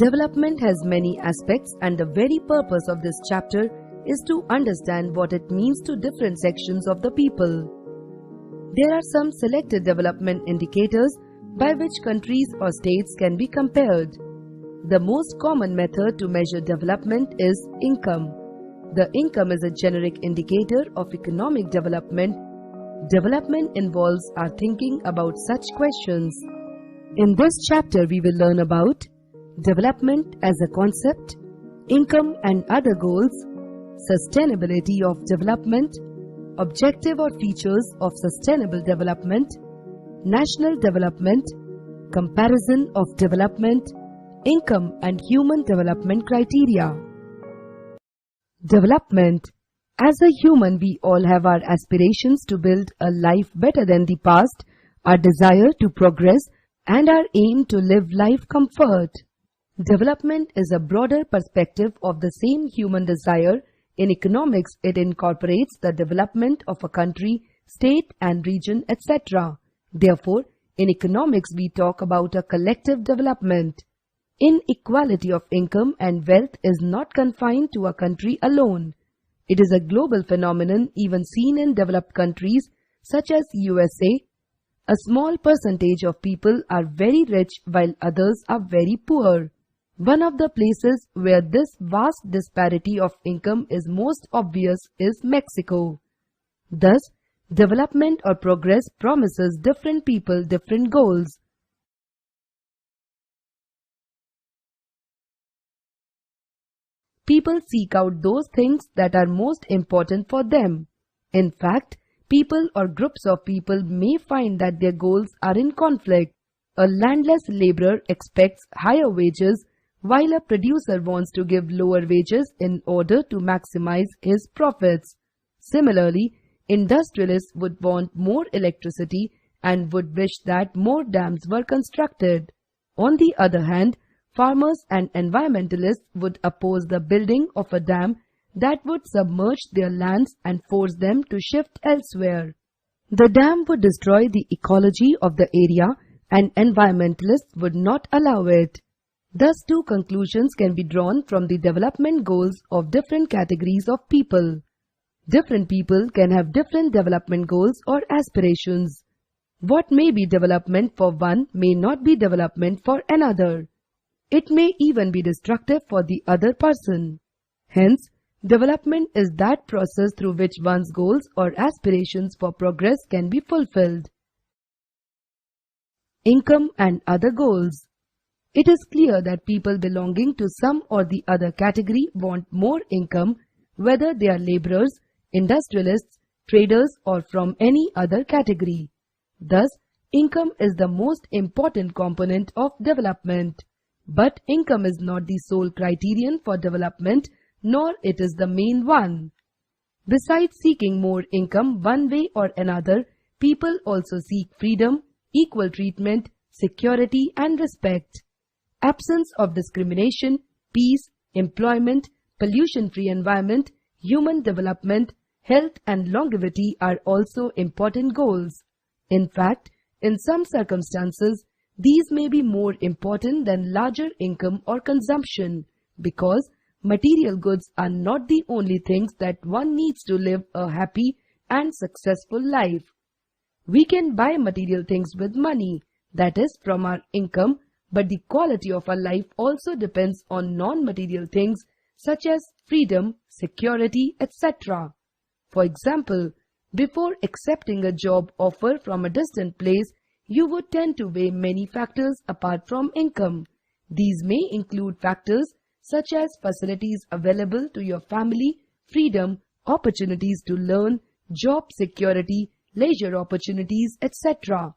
Development has many aspects, and the very purpose of this chapter is to understand what it means to different sections of the people. There are some selected development indicators by which countries or states can be compared. The most common method to measure development is income. The income is a generic indicator of economic development. Development involves our thinking about such questions. In this chapter, we will learn about development as a concept, income and other goals, sustainability of development, objective or features of sustainable development, national development, comparison of development, income and human development criteria. Development. As a human, we all have our aspirations to build a life better than the past, our desire to progress, and our aim to live life comfort. Development is a broader perspective of the same human desire. In economics, it incorporates the development of a country, state and region, etc. Therefore, in economics, we talk about a collective development. Inequality of income and wealth is not confined to a country alone. It is a global phenomenon even seen in developed countries such as USA. A small percentage of people are very rich while others are very poor. One of the places where this vast disparity of income is most obvious is Mexico. Thus, development or progress promises different people different goals. People seek out those things that are most important for them. In fact, people or groups of people may find that their goals are in conflict. A landless laborer expects higher wages, while a producer wants to give lower wages in order to maximize his profits. Similarly, industrialists would want more electricity and would wish that more dams were constructed. On the other hand, farmers and environmentalists would oppose the building of a dam that would submerge their lands and force them to shift elsewhere. The dam would destroy the ecology of the area, and environmentalists would not allow it. Thus, two conclusions can be drawn from the development goals of different categories of people. Different people can have different development goals or aspirations. What may be development for one may not be development for another. It may even be destructive for the other person. Hence, development is that process through which one's goals or aspirations for progress can be fulfilled. Income and other goals. It is clear that people belonging to some or the other category want more income, whether they are laborers, industrialists, traders, or from any other category. Thus, income is the most important component of development. But income is not the sole criterion for development, nor it is the main one. Besides seeking more income one way or another, people also seek freedom, equal treatment, security and respect. Absence of discrimination, peace, employment, pollution-free environment, human development, health and longevity are also important goals. In fact, in some circumstances, these may be more important than larger income or consumption, because material goods are not the only things that one needs to live a happy and successful life. We can buy material things with money, that is from our income, but the quality of our life also depends on non-material things such as freedom, security, etc. For example, before accepting a job offer from a distant place, you would tend to weigh many factors apart from income. These may include factors such as facilities available to your family, freedom, opportunities to learn, job security, leisure opportunities, etc.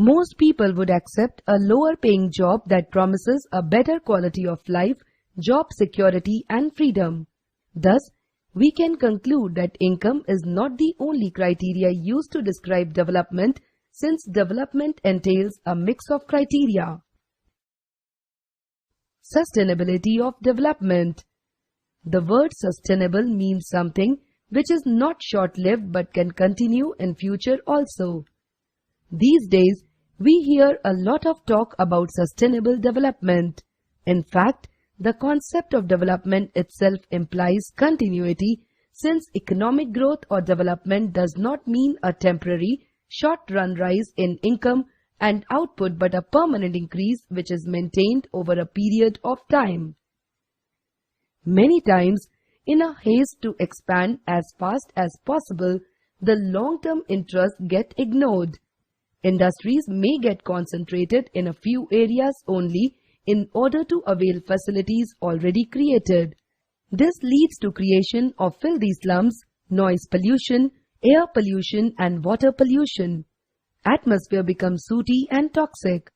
Most people would accept a lower paying job that promises a better quality of life, job security and freedom. Thus, we can conclude that income is not the only criteria used to describe development, since development entails a mix of criteria. Sustainability of development. The word sustainable means something which is not short-lived but can continue in future also. These days, we hear a lot of talk about sustainable development. In fact, the concept of development itself implies continuity, since economic growth or development does not mean a temporary, short-run rise in income and output but a permanent increase which is maintained over a period of time. Many times, in a haste to expand as fast as possible, the long-term interests get ignored. Industries may get concentrated in a few areas only in order to avail facilities already created. This leads to creation of filthy slums, noise pollution, air pollution and water pollution. Atmosphere becomes sooty and toxic.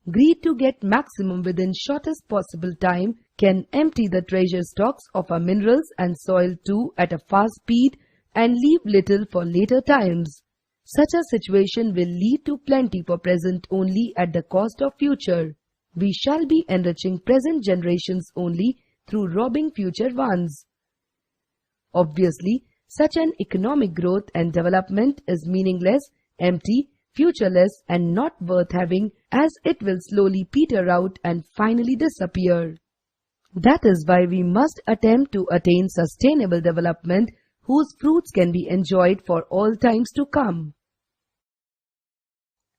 Greed to get maximum within shortest possible time can empty the treasure stocks of our minerals and soil too at a fast speed and leave little for later times. Such a situation will lead to plenty for present only at the cost of future. We shall be enriching present generations only through robbing future ones. Obviously, such an economic growth and development is meaningless, empty, futureless and not worth having, as it will slowly peter out and finally disappear. That is why we must attempt to attain sustainable development whose fruits can be enjoyed for all times to come.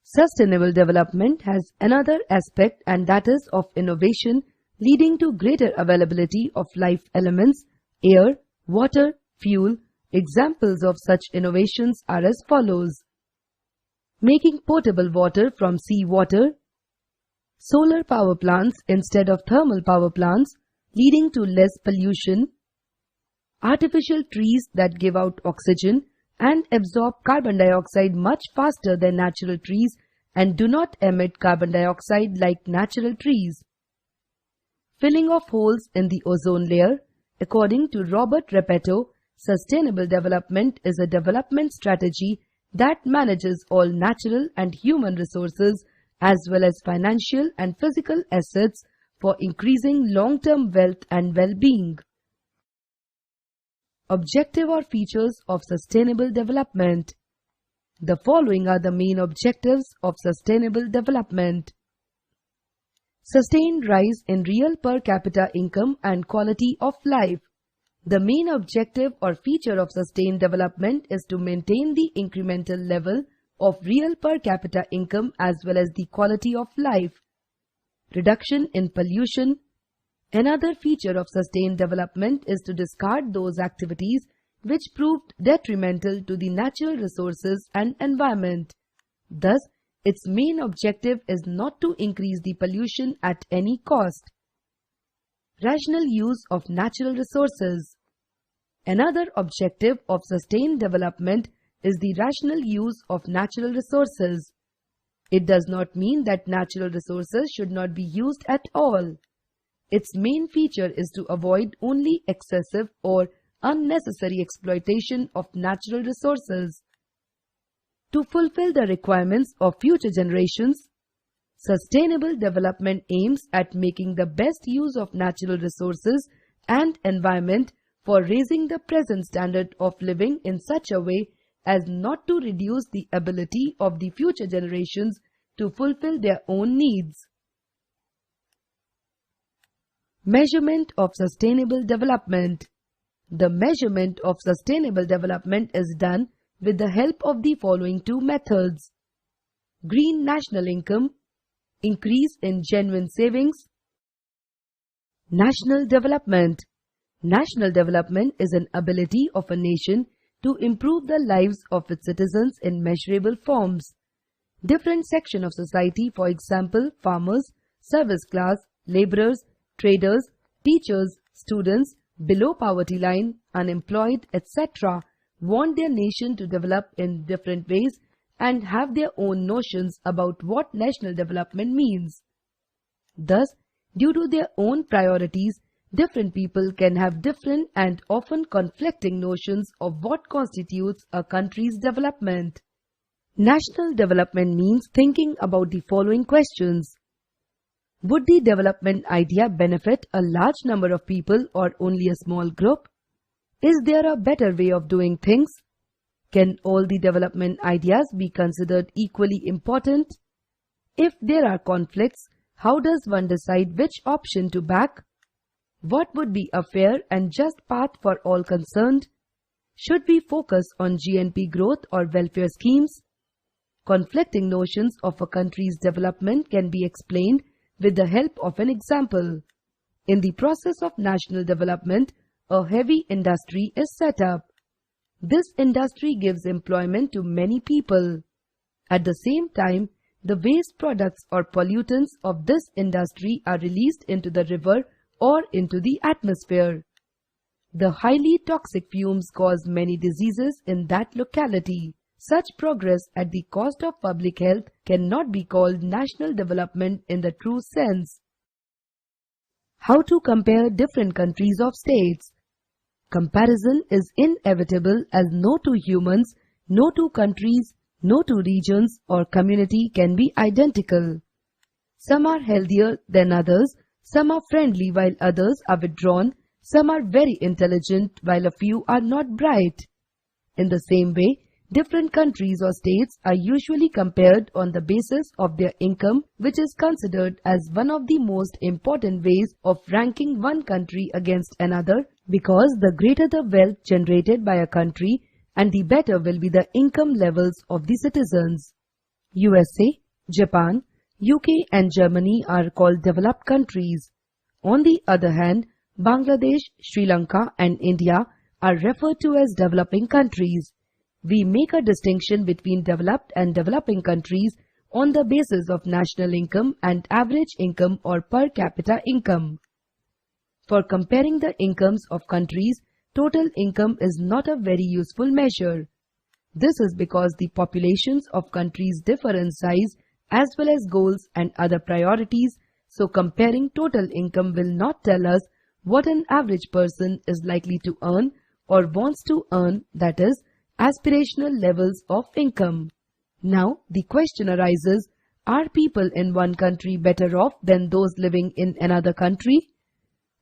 Sustainable development has another aspect, and that is of innovation, leading to greater availability of life elements, air, water, fuel. Examples of such innovations are as follows: making potable water from seawater, solar power plants instead of thermal power plants, leading to less pollution, artificial trees that give out oxygen and absorb carbon dioxide much faster than natural trees and do not emit carbon dioxide like natural trees. Filling of holes in the ozone layer. According to Robert Repetto, sustainable development is a development strategy that manages all natural and human resources as well as financial and physical assets for increasing long-term wealth and well-being. Objective or features of sustainable development. The following are the main objectives of sustainable development. Sustained rise in real per capita income and quality of life. The main objective or feature of sustained development is to maintain the incremental level of real per capita income as well as the quality of life. Reduction in pollution. Another feature of sustained development is to discard those activities which proved detrimental to the natural resources and environment. Thus, its main objective is not to increase the pollution at any cost. Rational use of natural resources. Another objective of sustained development is the rational use of natural resources. It does not mean that natural resources should not be used at all. Its main feature is to avoid only excessive or unnecessary exploitation of natural resources. To fulfill the requirements of future generations, sustainable development aims at making the best use of natural resources and environment for raising the present standard of living in such a way as not to reduce the ability of the future generations to fulfill their own needs. Measurement of sustainable development. The measurement of sustainable development is done with the help of the following two methods: green national income, increase in genuine savings. National development. National development is an ability of a nation to improve the lives of its citizens in measurable forms. Different sections of society, for example, farmers, service class, laborers, traders, teachers, students, below poverty line, unemployed, etc., want their nation to develop in different ways and have their own notions about what national development means. Thus, due to their own priorities, different people can have different and often conflicting notions of what constitutes a country's development. National development means thinking about the following questions. Would the development idea benefit a large number of people or only a small group? Is there a better way of doing things? Can all the development ideas be considered equally important? If there are conflicts, How does one decide which option to back? What would be a fair and just path for all concerned? Should we focus on GNP growth or welfare schemes? Conflicting notions of a country's development can be explained with the help of an example. In the process of national development, a heavy industry is set up. This industry gives employment to many people. At the same time, the waste products or pollutants of this industry are released into the river or into the atmosphere. The highly toxic fumes cause many diseases in that locality. Such progress at the cost of public health cannot be called national development in the true sense. How to compare different countries of states? Comparison is inevitable as no two humans, no two countries, no two regions or community can be identical. Some are healthier than others, some are friendly while others are withdrawn, some are very intelligent while a few are not bright. In the same way, different countries or states are usually compared on the basis of their income, which is considered as one of the most important ways of ranking one country against another, because the greater the wealth generated by a country and the better will be the income levels of the citizens. USA, Japan, UK and Germany are called developed countries. On the other hand, Bangladesh, Sri Lanka and India are referred to as developing countries. We make a distinction between developed and developing countries on the basis of national income and average income or per capita income. For comparing the incomes of countries, total income is not a very useful measure. This is because the populations of countries differ in size as well as goals and other priorities, so comparing total income will not tell us what an average person is likely to earn or wants to earn, that is, aspirational levels of income. Now, the question arises, are people in one country better off than those living in another country?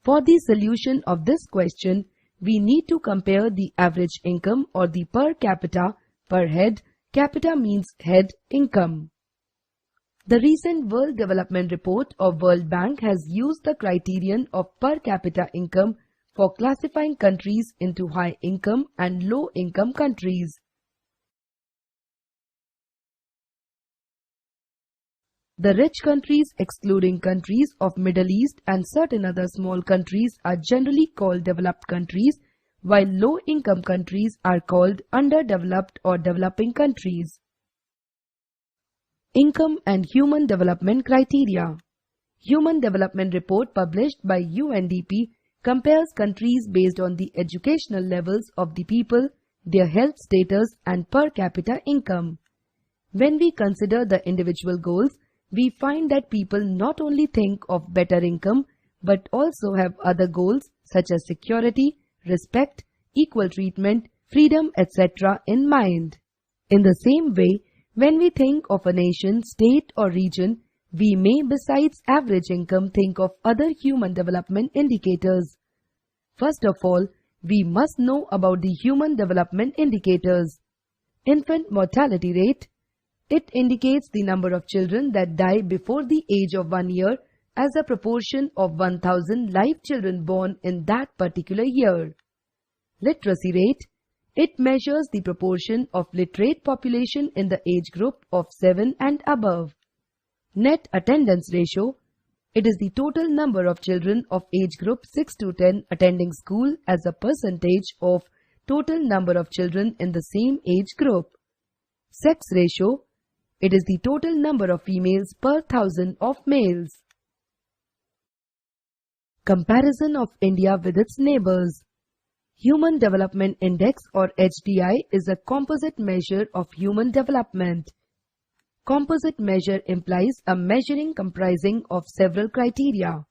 For the solution of this question, we need to compare the average income or the per capita, per head, capita means head, income. The recent World Development Report of World Bank has used the criterion of per capita income for classifying countries into high income and low income countries. The rich countries, excluding countries of Middle East and certain other small countries, are generally called developed countries, while low income countries are called underdeveloped or developing countries. Income and Human Development Criteria. Human Development Report published by UNDP compares countries based on the educational levels of the people, their health status and per capita income. When we consider the individual goals, we find that people not only think of better income but also have other goals such as security, respect, equal treatment, freedom, etc. in mind. In the same way, when we think of a nation, state or region, we may besides average income think of other human development indicators. First of all, we must know about the human development indicators. Infant mortality rate. It indicates the number of children that die before the age of 1 year as a proportion of 1,000 live children born in that particular year. Literacy rate. It measures the proportion of literate population in the age group of 7 and above. Net attendance ratio. It is the total number of children of age group 6 to 10 attending school as a percentage of total number of children in the same age group. Sex ratio. It is the total number of females per 1,000 of males. Comparison of India with its neighbors. Human Development Index or HDI is a composite measure of human development. Composite measure implies a measuring comprising of several criteria.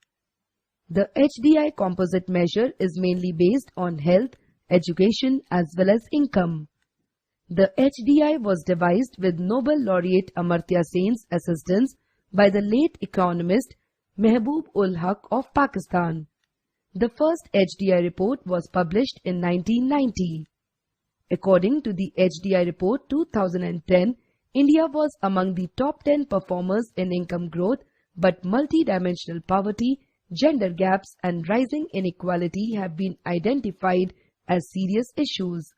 The HDI composite measure is mainly based on health, education as well as income. The HDI was devised with Nobel laureate Amartya Sen's assistance by the late economist Mehboob ul Haq of Pakistan. The first HDI report was published in 1990. According to the HDI report 2010, India was among the top 10 performers in income growth but multidimensional poverty, gender gaps, and rising inequality have been identified as serious issues.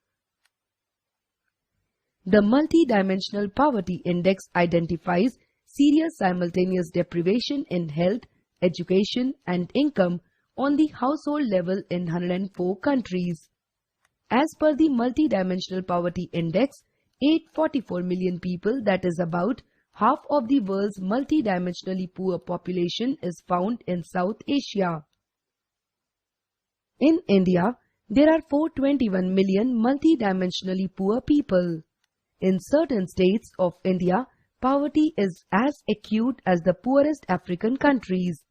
The Multidimensional Poverty Index identifies serious simultaneous deprivation in health, education, and income on the household level in 104 countries. As per the Multidimensional Poverty Index, 844 million people, that is about half of the world's multidimensionally poor population, is found in South Asia. In India, there are 421 million multidimensionally poor people. In certain states of India, poverty is as acute as the poorest African countries.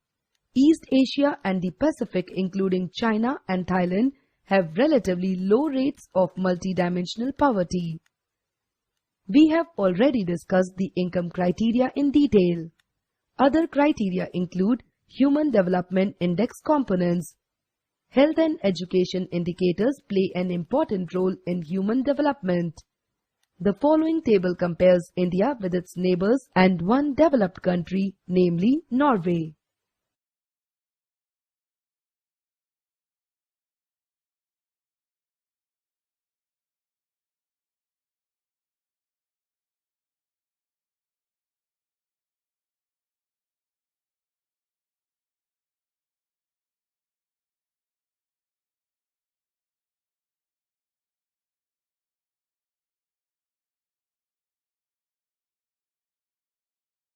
East Asia and the Pacific, including China and Thailand, have relatively low rates of multidimensional poverty. We have already discussed the income criteria in detail. Other criteria include Human Development Index components. Health and education indicators play an important role in human development. The following table compares India with its neighbors and one developed country, namely Norway.